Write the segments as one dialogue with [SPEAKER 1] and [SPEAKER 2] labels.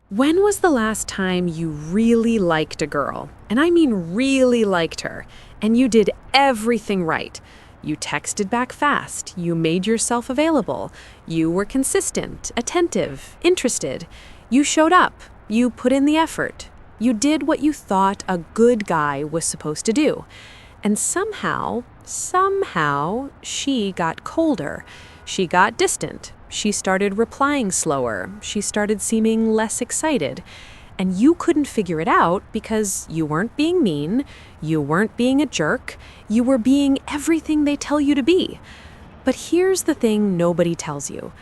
[SPEAKER 1] When was the last time you really liked a girl? And I mean really liked her. And you did everything right. You texted back fast. You made yourself available. You were consistent, attentive, interested. You showed up. You put in the effort. You did what you thought a good guy was supposed to do. And somehow, she got colder. She got distant. She started replying slower. She started seeming less excited. And you couldn't figure it out because you weren't being mean, you weren't being a jerk, you were being everything they tell you to be. But here's the thing nobody tells you.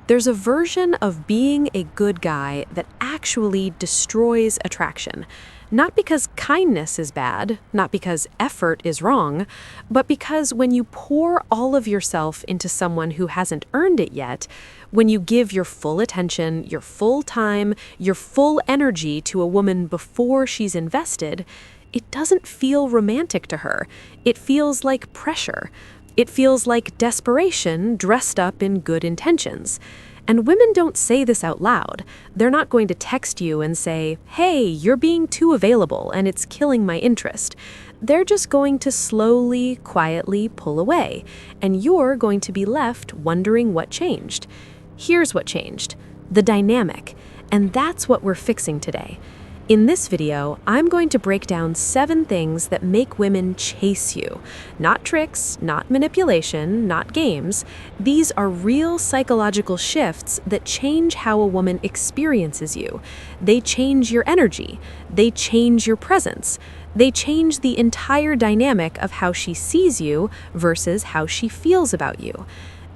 [SPEAKER 1] There's a version of being a good guy that actually destroys attraction. Not because kindness is bad, not because effort is wrong, but because when you pour all of yourself into someone who hasn't earned it yet, when you give your full attention, your full time, your full energy to a woman before she's invested, it doesn't feel romantic to her. It feels like pressure. It feels like desperation dressed up in good intentions. And women don't say this out loud. They're not going to text you and say, "Hey, you're being too available and it's killing my interest." They're just going to slowly, quietly pull away, and you're going to be left wondering what changed. Here's what changed: the dynamic. And that's what we're fixing today. In this video, I'm going to break down 7 things that make women chase you. Not tricks, not manipulation, not games. These are real psychological shifts that change how a woman experiences you. They change your energy. They change your presence. They change the entire dynamic of how she sees you versus how she feels about you.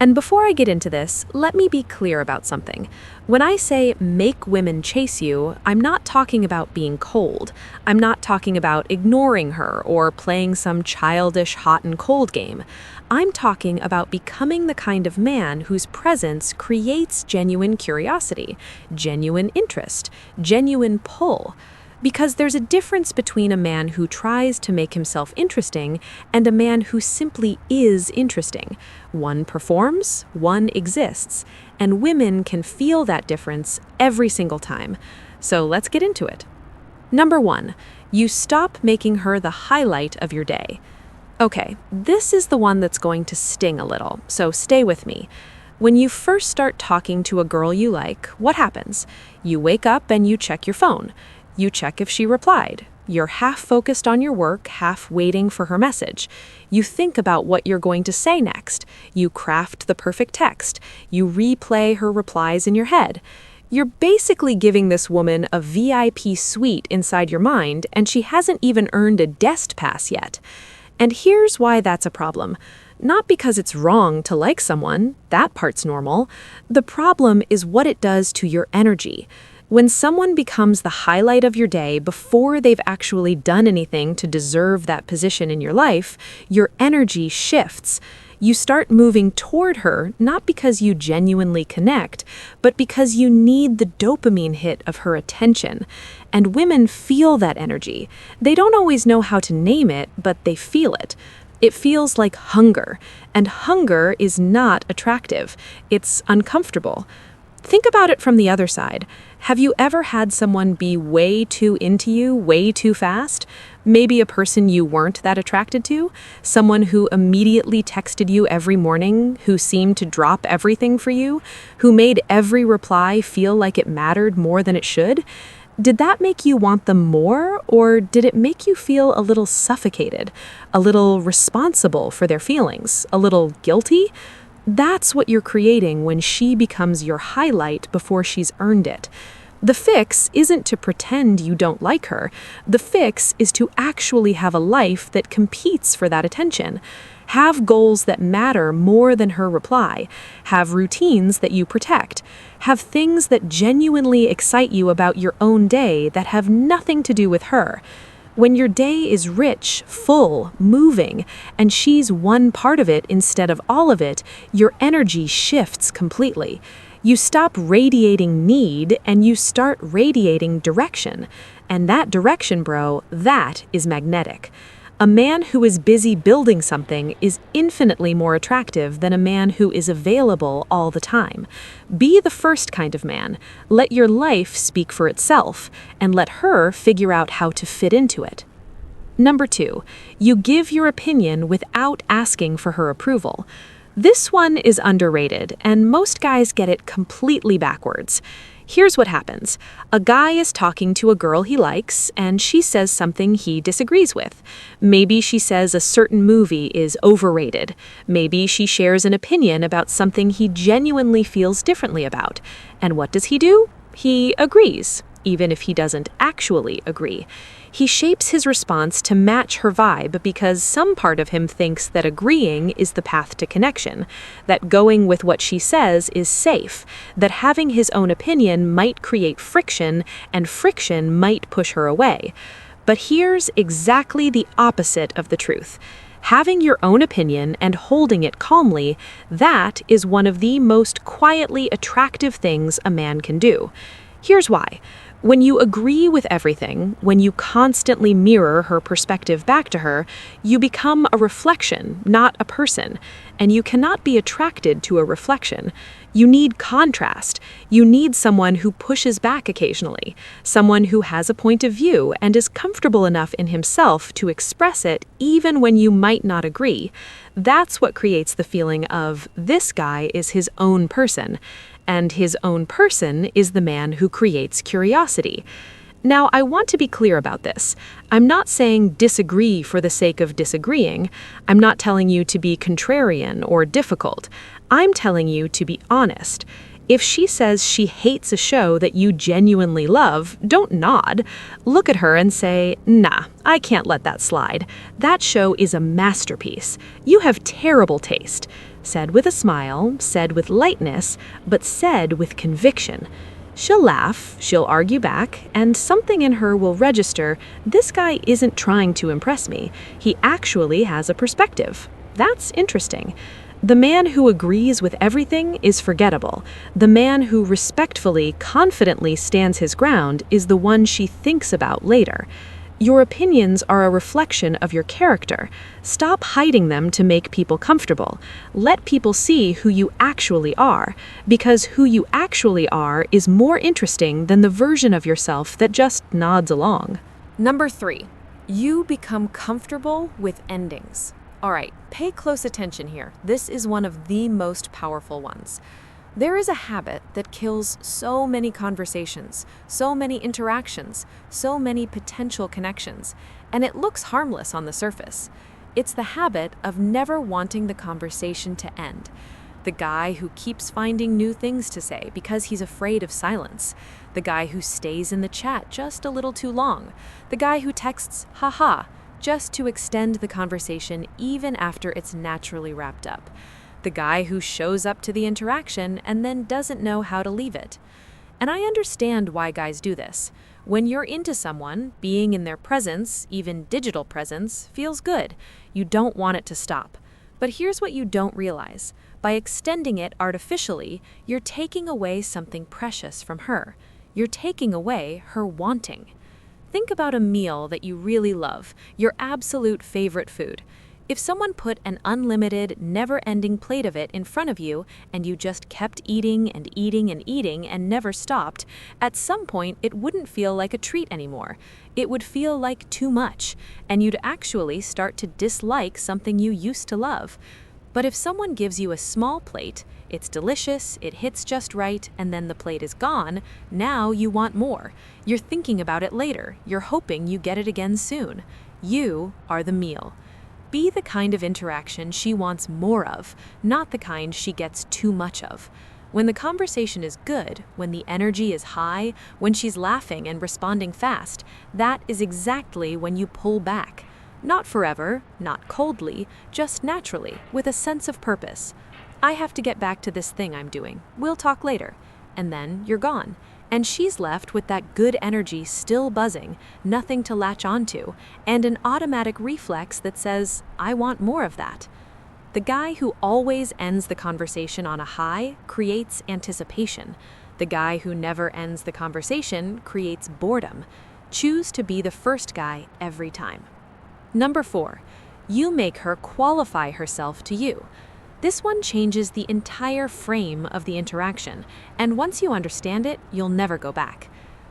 [SPEAKER 1] And before I get into this, let me be clear about something. When I say make women chase you, I'm not talking about being cold. I'm not talking about ignoring her or playing some childish hot and cold game. I'm talking about becoming the kind of man whose presence creates genuine curiosity, genuine interest, genuine pull. Because there's a difference between a man who tries to make himself interesting and a man who simply is interesting. One performs, one exists, and women can feel that difference every single time. So let's get into it. Number 1, you stop making her the highlight of your day. Okay, this is the one that's going to sting a little, so stay with me. When you first start talking to a girl you like, what happens? You wake up and you check your phone. You check if she replied. You're half focused on your work, half waiting for her message. You think about what you're going to say next. You craft the perfect text. You replay her replies in your head. You're basically giving this woman a VIP suite inside your mind, and she hasn't even earned a guest pass yet. And here's why that's a problem. Not because it's wrong to like someone, that part's normal. The problem is what it does to your energy. When someone becomes the highlight of your day before they've actually done anything to deserve that position in your life, your energy shifts. You start moving toward her, not because you genuinely connect, but because you need the dopamine hit of her attention. And women feel that energy. They don't always know how to name it, but they feel it. It feels like hunger, and hunger is not attractive. It's uncomfortable. Think about it from the other side. Have you ever had someone be way too into you, way too fast? Maybe a person you weren't that attracted to? Someone who immediately texted you every morning, who seemed to drop everything for you, who made every reply feel like it mattered more than it should? Did that make you want them more, or did it make you feel a little suffocated, a little responsible for their feelings, a little guilty? That's what you're creating when she becomes your highlight before she's earned it. The fix isn't to pretend you don't like her. The fix is to actually have a life that competes for that attention. Have goals that matter more than her reply. Have routines that you protect. Have things that genuinely excite you about your own day that have nothing to do with her. When your day is rich, full, moving, and she's one part of it instead of all of it, your energy shifts completely. You stop radiating need and you start radiating direction. And that direction, bro, that is magnetic. A man who is busy building something is infinitely more attractive than a man who is available all the time. Be the first kind of man. Let your life speak for itself, and let her figure out how to fit into it. Number 2, you give your opinion without asking for her approval. This one is underrated, and most guys get it completely backwards. Here's what happens. A guy is talking to a girl he likes, and she says something he disagrees with. Maybe she says a certain movie is overrated. Maybe she shares an opinion about something he genuinely feels differently about. And what does he do? He agrees, even if he doesn't actually agree. He shapes his response to match her vibe because some part of him thinks that agreeing is the path to connection, that going with what she says is safe, that having his own opinion might create friction, and friction might push her away. But here's exactly the opposite of the truth. Having your own opinion and holding it calmly, that is one of the most quietly attractive things a man can do. Here's why. When you agree with everything, when you constantly mirror her perspective back to her, you become a reflection, not a person. And you cannot be attracted to a reflection. You need contrast. You need someone who pushes back occasionally, someone who has a point of view and is comfortable enough in himself to express it even when you might not agree. That's what creates the feeling of this guy is his own person. And his own person is the man who creates curiosity. Now, I want to be clear about this. I'm not saying disagree for the sake of disagreeing. I'm not telling you to be contrarian or difficult. I'm telling you to be honest. If she says she hates a show that you genuinely love, don't nod. Look at her and say, nah, I can't let that slide. That show is a masterpiece. You have terrible taste. Said with a smile, said with lightness, but said with conviction. She'll laugh, she'll argue back, and something in her will register, this guy isn't trying to impress me. He actually has a perspective. That's interesting. The man who agrees with everything is forgettable. The man who respectfully, confidently stands his ground is the one she thinks about later. Your opinions are a reflection of your character. Stop hiding them to make people comfortable. Let people see who you actually are, because who you actually are is more interesting than the version of yourself that just nods along.
[SPEAKER 2] Number 3, you become comfortable with endings. All right, pay close attention here. This is one of the most powerful ones. There is a habit that kills so many conversations, so many interactions, so many potential connections, and it looks harmless on the surface. It's the habit of never wanting the conversation to end. The guy who keeps finding new things to say because he's afraid of silence. The guy who stays in the chat just a little too long. The guy who texts, haha, just to extend the conversation even after it's naturally wrapped up. The guy who shows up to the interaction and then doesn't know how to leave it. And I understand why guys do this. When you're into someone, being in their presence, even digital presence, feels good. You don't want it to stop. But here's what you don't realize. By extending it artificially, you're taking away something precious from her. You're taking away her wanting. Think about a meal that you really love, your absolute favorite food. If someone put an unlimited, never-ending plate of it in front of you and you just kept eating and eating and eating and never stopped, at some point it wouldn't feel like a treat anymore. It would feel like too much, and you'd actually start to dislike something you used to love. But if someone gives you a small plate, it's delicious, it hits just right, and then the plate is gone, now you want more. You're thinking about it later. You're hoping you get it again soon. You are the meal. Be the kind of interaction she wants more of, not the kind she gets too much of. When the conversation is good, when the energy is high, when she's laughing and responding fast, that is exactly when you pull back. Not forever, not coldly, just naturally, with a sense of purpose. I have to get back to this thing I'm doing. We'll talk later. And then you're gone. And she's left with that good energy still buzzing, nothing to latch onto, and an automatic reflex that says, I want more of that. The guy who always ends the conversation on a high creates anticipation. The guy who never ends the conversation creates boredom. Choose to be the first guy every time. Number 4, you make her qualify herself to you. This one changes the entire frame of the interaction, and once you understand it, you'll never go back.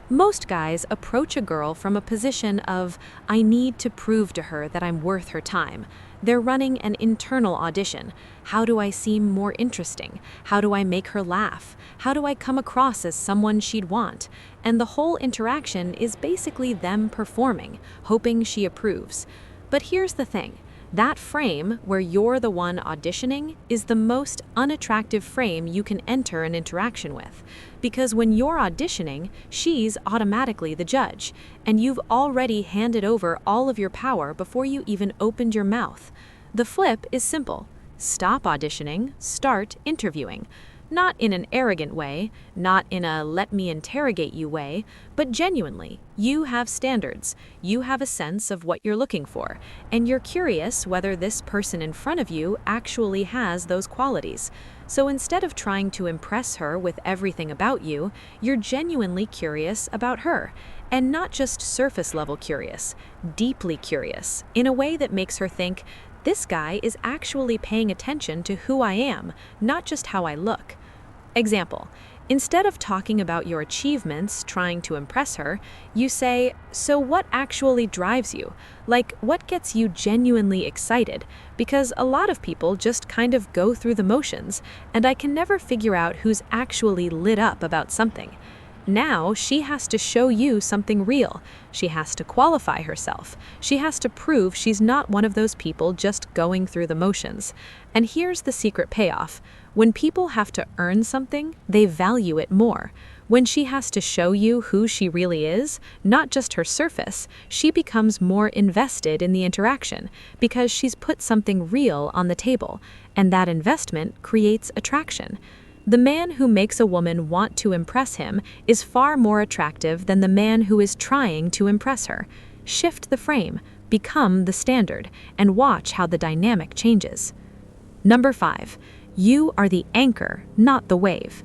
[SPEAKER 2] Most guys approach a girl from a position of, I need to prove to her that I'm worth her time. They're running an internal audition. How do I seem more interesting? How do I make her laugh? How do I come across as someone she'd want? And the whole interaction is basically them performing, hoping she approves. But here's the thing. That frame, where you're the one auditioning, is the most unattractive frame you can enter an interaction with. Because when you're auditioning, she's automatically the judge, and you've already handed over all of your power before you even opened your mouth. The flip is simple. Stop auditioning, start interviewing. Not in an arrogant way, not in a let me interrogate you way, but genuinely, you have standards, you have a sense of what you're looking for, and you're curious whether this person in front of you actually has those qualities. So instead of trying to impress her with everything about you, you're genuinely curious about her. And not just surface level curious, deeply curious, in a way that makes her think, this guy is actually paying attention to who I am, not just how I look. Example, instead of talking about your achievements, trying to impress her, you say, so what actually drives you? Like, what gets you genuinely excited? Because a lot of people just kind of go through the motions, and I can never figure out who's actually lit up about something. Now she has to show you something real. She has to qualify herself. She has to prove she's not one of those people just going through the motions. And here's the secret payoff. When people have to earn something, they value it more. When she has to show you who she really is, not just her surface, she becomes more invested in the interaction because she's put something real on the table, and that investment creates attraction. The man who makes a woman want to impress him is far more attractive than the man who is trying to impress her. Shift the frame, become the standard, and watch how the dynamic changes. Number 5, you are the anchor, not the wave.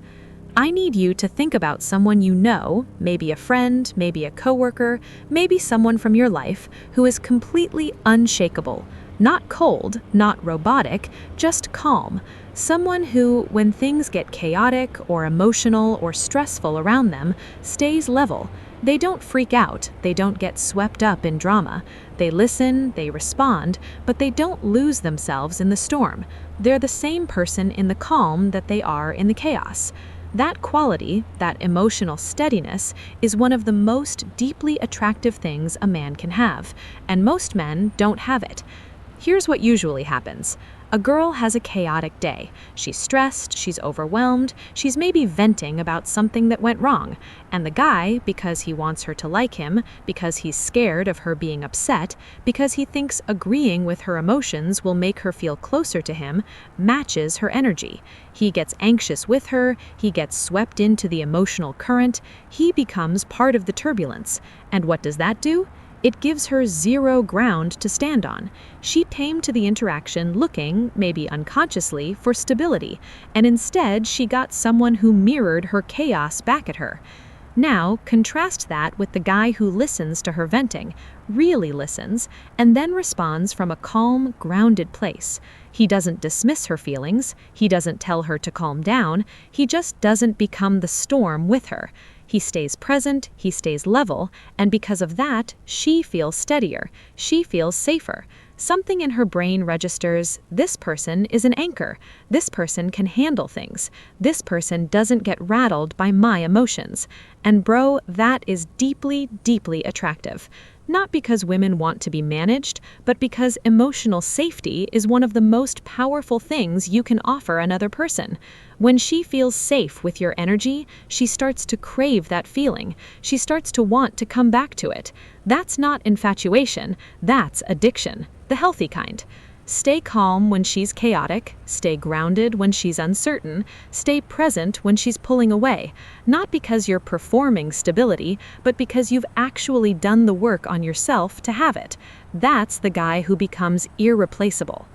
[SPEAKER 2] I need you to think about someone you know, maybe a friend, maybe a coworker, maybe someone from your life, who is completely unshakable. Not cold, not robotic, just calm. Someone who, when things get chaotic or emotional or stressful around them, stays level. They don't freak out, they don't get swept up in drama. They listen, they respond, but they don't lose themselves in the storm. They're the same person in the calm that they are in the chaos. That quality, that emotional steadiness, is one of the most deeply attractive things a man can have, and most men don't have it. Here's what usually happens. A girl has a chaotic day. She's stressed, she's overwhelmed, she's maybe venting about something that went wrong. And the guy, because he wants her to like him, because he's scared of her being upset, because he thinks agreeing with her emotions will make her feel closer to him, matches her energy. He gets anxious with her, he gets swept into the emotional current, he becomes part of the turbulence. And what does that do? It gives her zero ground to stand on. She came to the interaction looking, maybe unconsciously, for stability, and instead she got someone who mirrored her chaos back at her. Now, contrast that with the guy who listens to her venting, really listens, and then responds from a calm, grounded place. He doesn't dismiss her feelings, he doesn't tell her to calm down, he just doesn't become the storm with her. He stays present, he stays level, and because of that, she feels steadier, she feels safer. Something in her brain registers, this person is an anchor, this person can handle things, this person doesn't get rattled by my emotions. And bro, that is deeply, deeply attractive. Not because women want to be managed, but because emotional safety is one of the most powerful things you can offer another person. When she feels safe with your energy, she starts to crave that feeling. She starts to want to come back to it. That's not infatuation, that's addiction, the healthy kind. Stay calm when she's chaotic, stay grounded when she's uncertain, stay present when she's pulling away, not because you're performing stability, but because you've actually done the work on yourself to have it. That's the guy who becomes irreplaceable.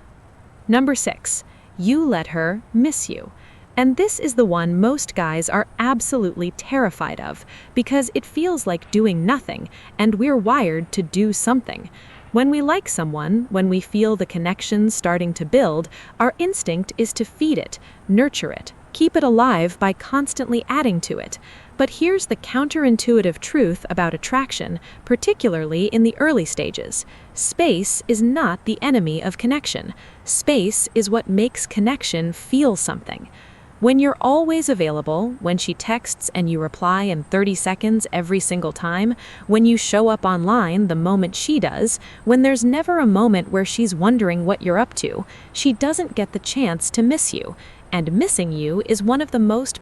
[SPEAKER 2] Number 6, you let her miss you. And this is the one most guys are absolutely terrified of, because it feels like doing nothing, and we're wired to do something.
[SPEAKER 1] When we like someone, when we feel the connection starting to build, our instinct is to feed it, nurture it, keep it alive by constantly adding to it. But here's the counterintuitive truth about attraction, particularly in the early stages. Space is not the enemy of connection. Space is what makes connection feel something. When you're always available, when she texts and you reply in 30 seconds every single time, when you show up online the moment she does, when there's never a moment where she's wondering what you're up to, she doesn't get the chance to miss you. And missing you is one of the most